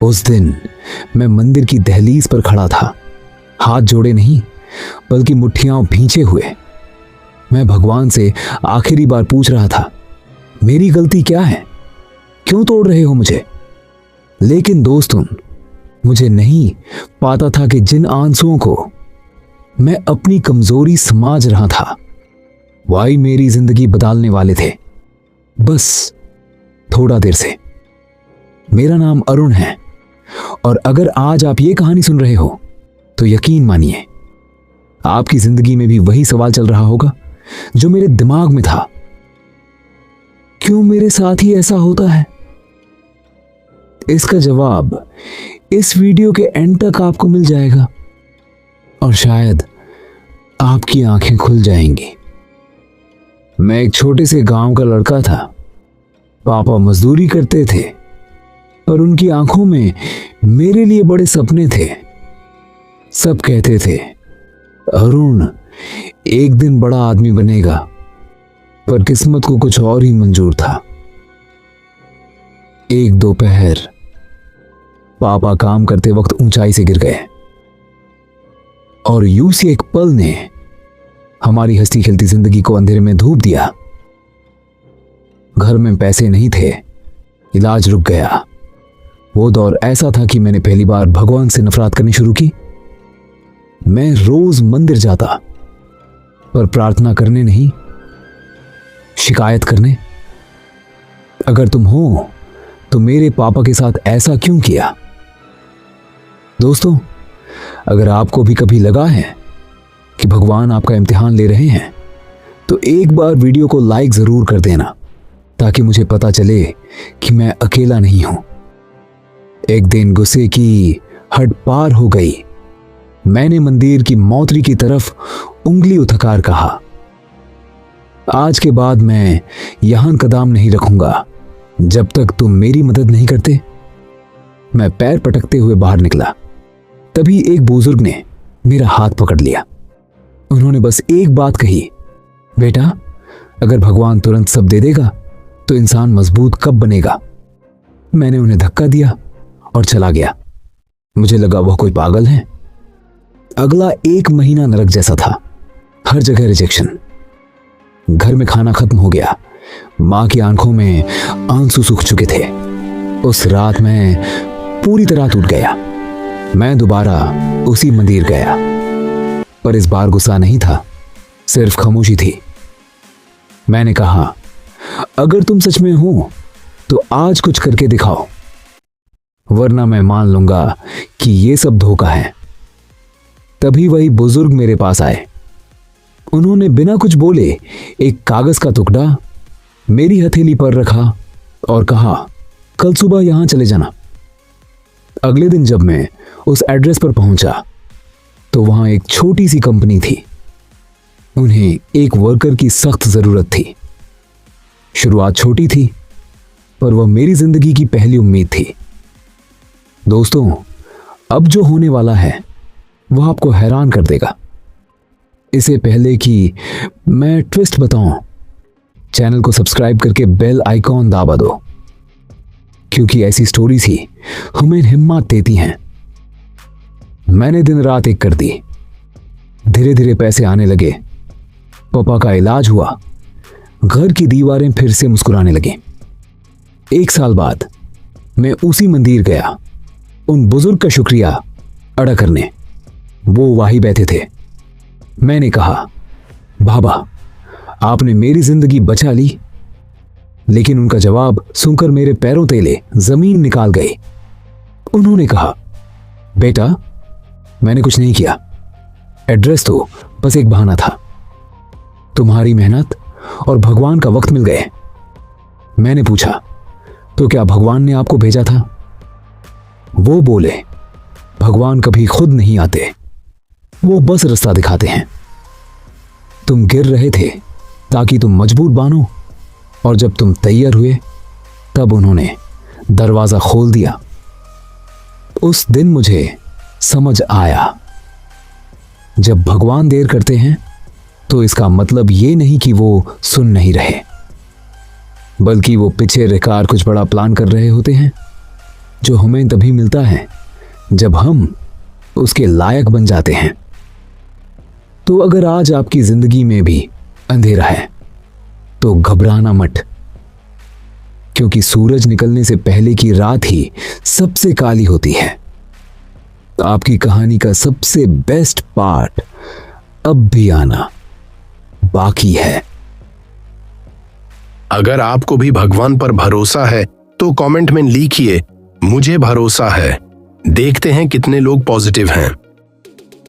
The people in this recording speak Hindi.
उस दिन मैं मंदिर की दहलीज पर खड़ा था, हाथ जोड़े नहीं बल्कि मुट्ठियां भींचे हुए। मैं भगवान से आखिरी बार पूछ रहा था, मेरी गलती क्या है, क्यों तोड़ रहे हो मुझे? लेकिन दोस्तों, मुझे नहीं पाता था कि जिन आंसुओं को मैं अपनी कमजोरी समझ रहा था वही मेरी जिंदगी बदलने वाले थे, बस थोड़ा देर से। मेरा नाम अरुण है और अगर आज आप ये कहानी सुन रहे हो तो यकीन मानिए आपकी जिंदगी में भी वही सवाल चल रहा होगा जो मेरे दिमाग में था। क्यों मेरे साथ ही ऐसा होता है? इसका जवाब इस वीडियो के एंड तक आपको मिल जाएगा और शायद आपकी आंखें खुल जाएंगी। मैं एक छोटे से गांव का लड़का था। पापा मजदूरी करते थे पर उनकी आंखों में मेरे लिए बड़े सपने थे। सब कहते थे, अरुण एक दिन बड़ा आदमी बनेगा, पर किस्मत को कुछ और ही मंजूर था। एक दोपहर पापा काम करते वक्त ऊंचाई से गिर गए और यूं सी एक पल ने हमारी हंसती खेलती जिंदगी को अंधेरे में धूप दिया। घर में पैसे नहीं थे, इलाज रुक गया। वो दौर ऐसा था कि मैंने पहली बार भगवान से नफरत करनी शुरू की। मैं रोज मंदिर जाता, पर प्रार्थना करने नहीं, शिकायत करने। अगर तुम हो तो मेरे पापा के साथ ऐसा क्यों किया? दोस्तों, अगर आपको भी कभी लगा है कि भगवान आपका इम्तिहान ले रहे हैं तो एक बार वीडियो को लाइक जरूर कर देना ताकि मुझे पता चले कि मैं अकेला नहीं हूं। एक दिन गुस्से की हद पार हो गई। मैंने मंदिर की मौतरी की तरफ उंगली उठकर कहा, आज के बाद मैं यहां कदम नहीं रखूंगा जब तक तुम मेरी मदद नहीं करते। मैं पैर पटकते हुए बाहर निकला। तभी एक बुजुर्ग ने मेरा हाथ पकड़ लिया। उन्होंने बस एक बात कही, बेटा, अगर भगवान तुरंत सब दे देगा तो इंसान मजबूत कब बनेगा? मैंने उन्हें धक्का दिया और चला गया। मुझे लगा वह कोई पागल है। अगला एक महीना नरक जैसा था। हर जगह रिजेक्शन। घर में खाना खत्म हो गया। मां की आंखों में आंसू सूख चुके थे। उस रात मैं पूरी तरह टूट गया। मैं दोबारा उसी मंदिर गया, पर इस बार गुस्सा नहीं था, सिर्फ खामोशी थी। मैंने कहा, अगर तुम सच में हो तो आज कुछ करके दिखाओ, वरना मैं मान लूंगा कि ये सब धोखा है। तभी वही बुजुर्ग मेरे पास आए। उन्होंने बिना कुछ बोले एक कागज का टुकड़ा मेरी हथेली पर रखा और कहा, कल सुबह यहां चले जाना। अगले दिन जब मैं उस एड्रेस पर पहुंचा तो वहां एक छोटी सी कंपनी थी। उन्हें एक वर्कर की सख्त जरूरत थी। शुरुआत छोटी थी, पर वह मेरी जिंदगी की पहली उम्मीद थी। दोस्तों, अब जो होने वाला है वह आपको हैरान कर देगा। इससे पहले कि मैं ट्विस्ट बताऊं, चैनल को सब्सक्राइब करके बेल आइकॉन दबा दो, क्योंकि ऐसी स्टोरीज ही हमें हिम्मत देती हैं। मैंने दिन रात एक कर दी। धीरे धीरे पैसे आने लगे। पापा का इलाज हुआ। घर की दीवारें फिर से मुस्कुराने लगी। एक साल बाद मैं उसी मंदिर गया, उन बुजुर्ग का शुक्रिया अदा करने। वो वहीं बैठे थे। मैंने कहा, बाबा, आपने मेरी जिंदगी बचा ली। लेकिन उनका जवाब सुनकर मेरे पैरों तले जमीन निकाल गई। उन्होंने कहा, बेटा, मैंने कुछ नहीं किया। एड्रेस तो बस एक बहाना था। तुम्हारी मेहनत और भगवान का वक्त मिल गए। मैंने पूछा, तो क्या भगवान ने आपको भेजा था? वो बोले, भगवान कभी खुद नहीं आते, वो बस रास्ता दिखाते हैं। तुम गिर रहे थे ताकि तुम मजबूत बनो, और जब तुम तैयार हुए तब उन्होंने दरवाजा खोल दिया। उस दिन मुझे समझ आया, जब भगवान देर करते हैं तो इसका मतलब ये नहीं कि वो सुन नहीं रहे, बल्कि वो पीछे रहकर कुछ बड़ा प्लान कर रहे होते हैं। जो हमें तभी मिलता है जब हम उसके लायक बन जाते हैं। तो अगर आज आपकी जिंदगी में भी अंधेरा है तो घबराना मत, क्योंकि सूरज निकलने से पहले की रात ही सबसे काली होती है। आपकी कहानी का सबसे बेस्ट पार्ट अब भी आना बाकी है। अगर आपको भी भगवान पर भरोसा है तो कमेंट में लिखिए, मुझे भरोसा है। देखते हैं कितने लोग पॉजिटिव हैं।